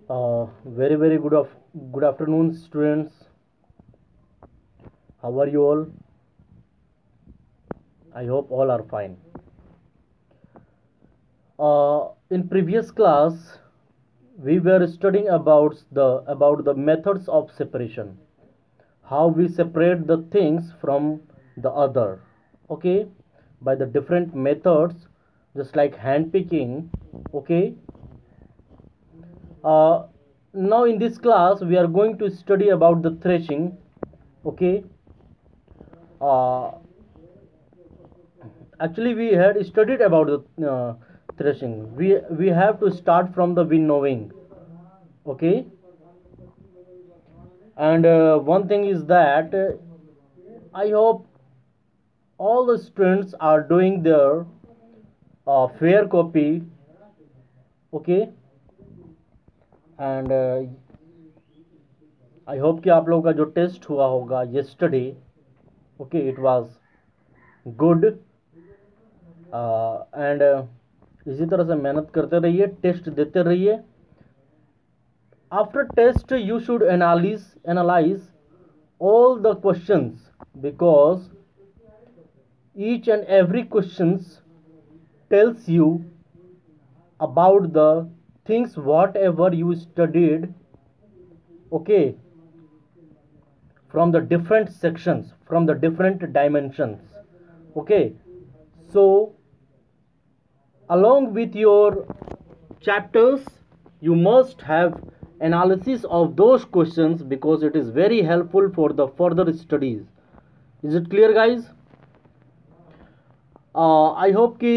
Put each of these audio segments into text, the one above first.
Very good afternoon, students. How are you all? I hope all are fine. In previous class, we were studying about the methods of separation, how we separate the things from the other. Okay, by the different methods, just like hand picking. Okay. Uh, Now in this class, we are going to study about the threshing. Okay. Uh, Actually, we had studied about the threshing. We have to start from the winnowing. Okay. And one thing is that I hope all the students are doing their fair copy. Okay. And I hope कि आप लोगों का जो test हुआ होगा yesterday, okay, it was good. And इसी तरह से मेहनत करते रहिए, टेस्ट देते रहिए. After test you should analyse all the questions, because each and every questions tells you about the things whatever you studied, okay, from the different sections, from the different dimensions. Okay, so along with your chapters you must have analysis of those questions, because it is very helpful for the further studies. Is it clear, guys? I hope कि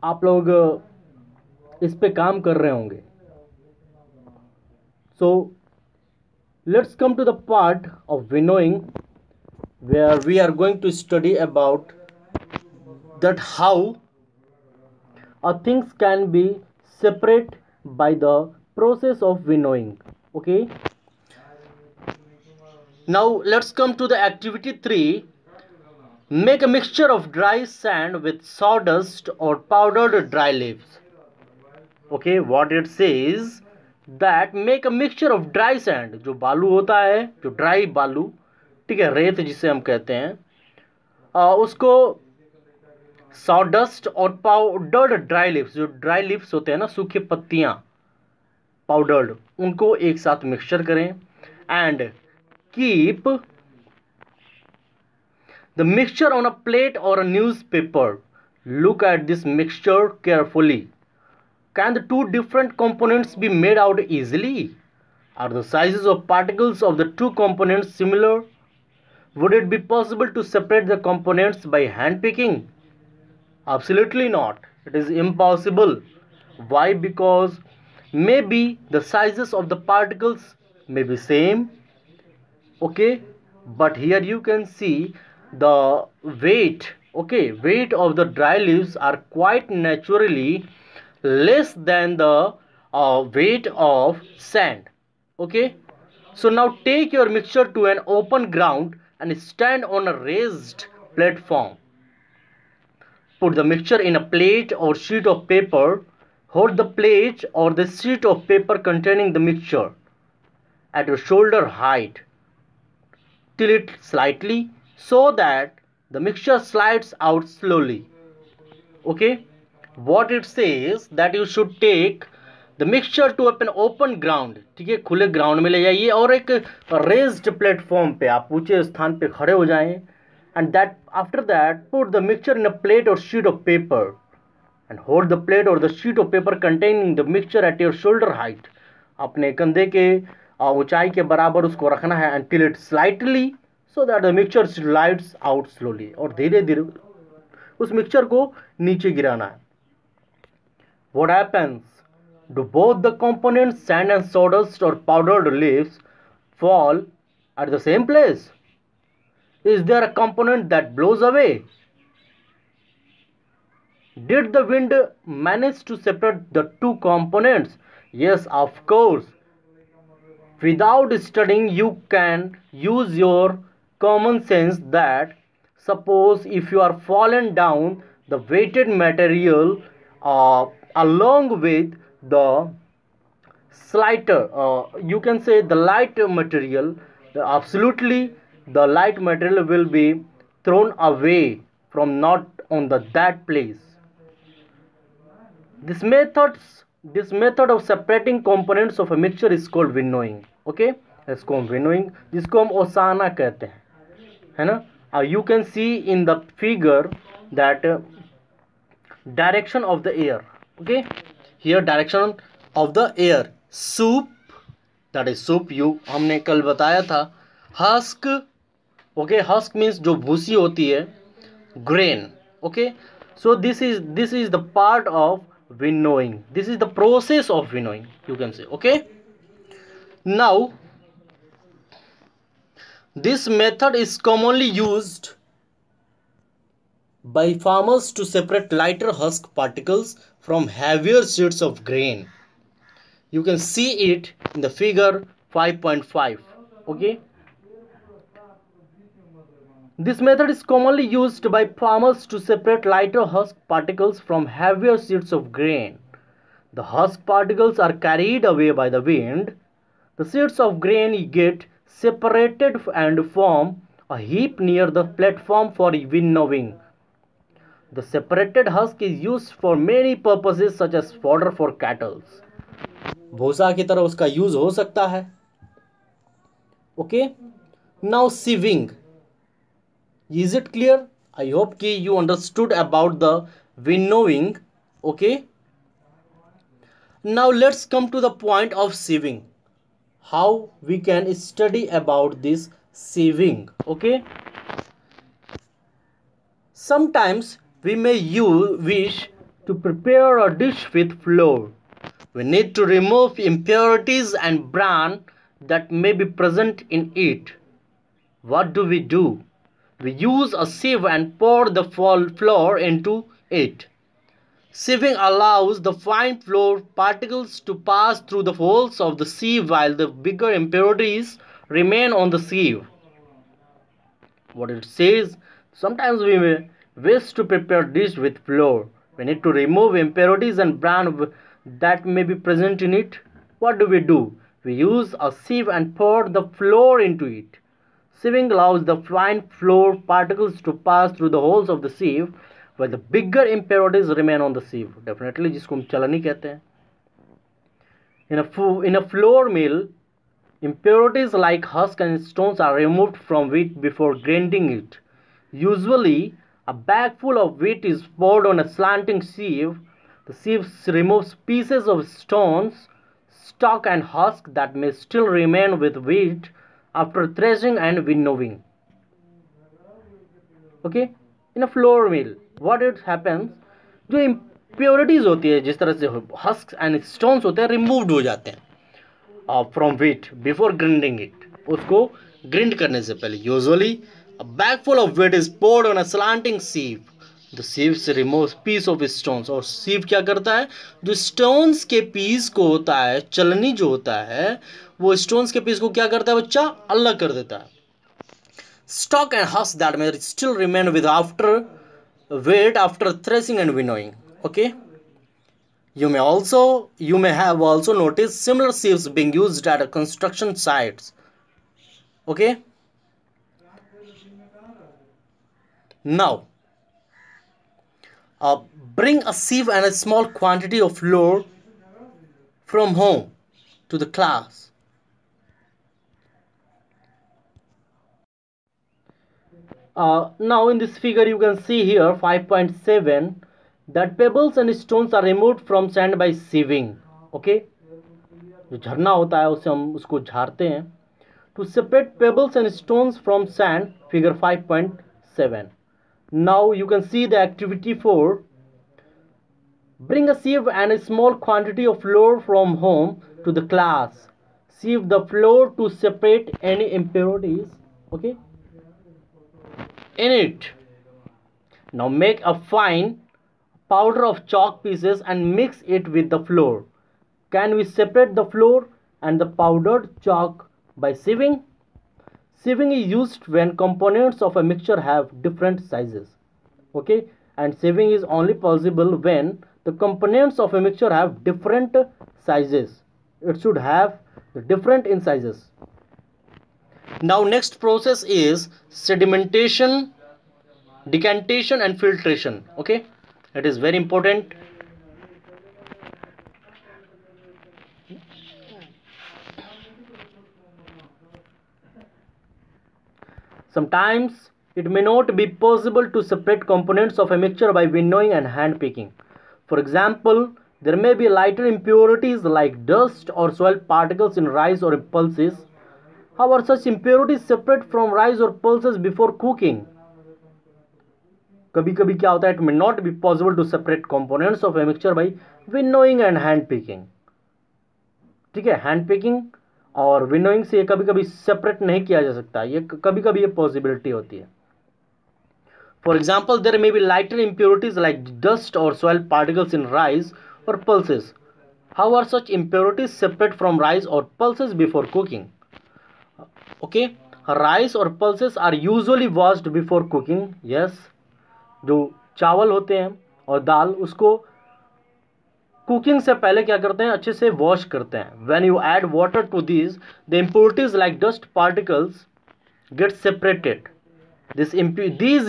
आप लोग इस पे काम कर रहे होंगे. So let's come to the part of winnowing, where we are going to study about that how things can be separate by the process of winnowing. Okay, now let's come to the activity 3. Make a mixture of dry sand with sawdust or powdered dry leaves. Okay, what it says that make a mixture of dry sand, जो बालू होता है, जो dry बालू, ठीक है, रेत जिसे हम कहते हैं, उसको सॉडस्ट और पाउडर्ड ड्राई लिप्स, जो ड्राई लिप्स होते हैं ना, सूखी पत्तियां, पाउडर्ड, उनको एक साथ मिक्सचर करें. And keep the mixture on a plate और a newspaper. Look at this mixture carefully. Can the two different components be made out easily? Are the sizes of particles of the two components similar? Would it be possible to separate the components by hand picking? Absolutely not. It is impossible. Why? Because maybe the sizes of the particles may be same. Okay, but here you can see the weight. Okay, weight of the dry leaves are quite naturally less than the weight of sand. Okay, so now take your mixture to an open ground and stand on a raised platform. Put the mixture in a plate or sheet of paper. Hold the plate or the sheet of paper containing the mixture at your shoulder height. Tilt it slightly so that the mixture slides out slowly. Okay, what it says that you should take the mixture to an open ground. ठीक है, खुले ground में ले जाइए और एक raised platform पे, आप ऊंचे स्थान पे खड़े हो जाएं. And that after that put the mixture in a plate or sheet of paper and hold the plate or the sheet of paper containing the mixture at your shoulder height. अपने कंधे के ऊंचाई के बराबर उसको रखना है. And tilt it slightly so that the mixture slides out slowly. और धीरे धीरे उस मिक्सचर को नीचे गिराना है. What happens? Do both the components, sand and sawdust or powdered leaves, fall at the same place? Is there a component that blows away? Did the wind manage to separate the two components? Yes, of course. Without studying, you can use your common sense that suppose if you are fallen down the weighted material along with the slighter, you can say the light material, absolutely the light material will be thrown away from not on the that place. This method of separating components of a mixture is called winnowing. Okay, इसको हम winnowing, जिसको हम ओसाना कहते हैं, है ना. You can see in the figure that direction of the air. Okay, here direction of the air. Soup, that is soup. You हमने कल बताया था. Husk, okay, husk means जो भूसी होती है, grain. Okay, so this is the part of winnowing. This is the process of winnowing, you can say. Okay, now this method is commonly used by farmers to separate lighter husk particles from heavier seeds of grain. You can see it in the figure 5.5. Okay, this method is commonly used by farmers to separate lighter husk particles from heavier seeds of grain. The husk particles are carried away by the wind. The seeds of grain get separated and form a heap near the platform for winnowing. The separated husk is used for many purposes such as fodder for cattle. भूसा की तरह उसका use हो सकता है. Okay, now sieving. Is it clear? I hope कि you understood about the winnowing. Okay, now let's come to the point of sieving. How we can study about this sieving. Okay, sometimes we may wish to prepare a dish with flour. We need to remove impurities and bran that may be present in it. What do? We use a sieve and pour the flour into it. Sieving allows the fine flour particles to pass through the holes of the sieve while the bigger impurities remain on the sieve. What it says, sometimes we may wish to prepare dish with flour. We need to remove impurities and bran that may be present in it. What do? We use a sieve and pour the flour into it. Sieving allows the fine flour particles to pass through the holes of the sieve while the bigger impurities remain on the sieve. Definitely, जिसको हम चलनी कहते हैं. In a flour mill, impurities like husk and stones are removed from wheat before grinding it. Usually, a bag full of wheat is poured on a slanting sieve. The sieve removes pieces of stones, stalk and husk that may still remain with wheat after threshing and winnowing. Okay, in a flour mill, what it happens, जो impurities होती है, जिस तरह से husks and stones होते हैं, removed हो जाते हैं from wheat before grinding it. उसको grind करने से पहले usually a bag full of wheat is poured on a slanting sieve. The sieve removes piece of stones. और sieve क्या करता है, जो stones के piece को होता है, चलनी जो होता है, वो stones के piece को क्या करता है बच्चा, अलग कर देता है. Stalk and husk that may still remain with after wheat after threshing and winnowing. Okay, you may have also noticed similar sieves being used at construction sites. Okay, now bring a sieve and a small quantity of flour from home to the class. Now in this figure you can see here 5.7 that pebbles and stones are removed from sand by sieving. Okay, जो झरना होता है उससे हम उसको झाड़ते हैं. To separate pebbles and stones from sand, figure 5.7. Now you can see the activity 4. Bring a sieve and a small quantity of flour from home to the class. Sieve the flour to separate any impurities. Okay, in it. Now make a fine powder of chalk pieces and mix it with the flour. Can we separate the flour and the powdered chalk by sieving? Sieving is used when components of a mixture have different sizes. Okay, and sieving is only possible when the components of a mixture have different sizes. it should have the different in sizes. Now next process is sedimentation, decantation and filtration. Okay, it is very important. Sometimes it may not be possible to separate components of a mixture by winnowing and hand picking. For example, there may be lighter impurities like dust or soil particles in rice or pulses. How are such impurities separate from rice or pulses before cooking? कभी कभी क्या होता है, it may not be possible to separate components of a mixture by winnowing and hand picking. ठीक है, hand picking और winnowing से कभी कभी सेपरेट नहीं किया जा सकता, ये कभी कभी ये पॉसिबिलिटी होती है. For example, there may be lighter impurities like dust और सॉइल पार्टिकल्स इन राइस और pulses. How are such impurities separate from rice or pulses before cooking? Okay, rice और pulses are usually washed before cooking. Yes, जो चावल होते हैं और दाल, उसको cooking से पहले क्या करते हैं, अच्छे से वॉश करते हैं. When you add water to this, the impurities like dust particles get separated. These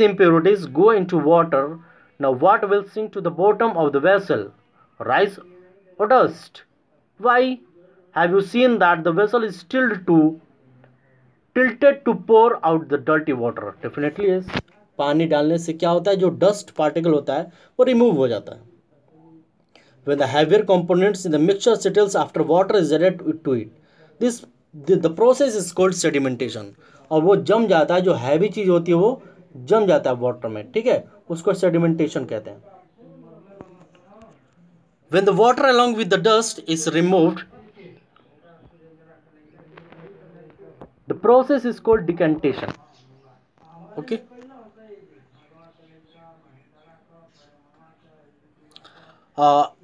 impurities go into water. Now what will sink to the bottom of the vessel? Rice or dust? Why? Have you seen that the vessel is tilted to pour out the dirty water? Definitely yes. पानी डालने से क्या होता है, जो dust particle होता है वो रिमूव हो जाता है. When the heavier components in the mixture settles after water is added to it, the process is called sedimentation. और वो जम जाता है, जो हैवी चीज होती है वो जम जाता है वाटर में. ठीक है, उसको sedimentation कहते हैं. When the water along with the dust is removed, the process is called decantation. Okay.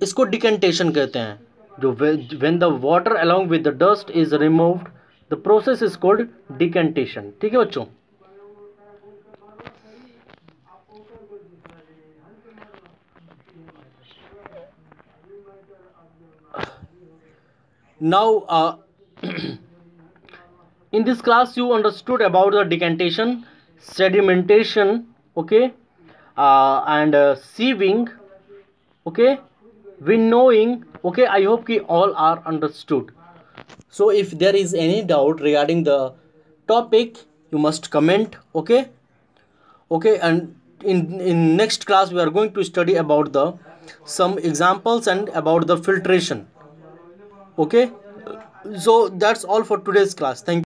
इसको डिकेंटेशन कहते हैं. जो when the water along with the dust is removed, the process is called decantation. ठीक है बच्चों. Now in this class you understood about the decantation, sedimentation, okay, and sieving, okay, winnowing. Okay, I hope ki all are understood. So if there is any doubt regarding the topic, you must comment. Okay, okay, and in next class we are going to study about the some examples and about the filtration. Okay, so that's all for today's class. Thank you.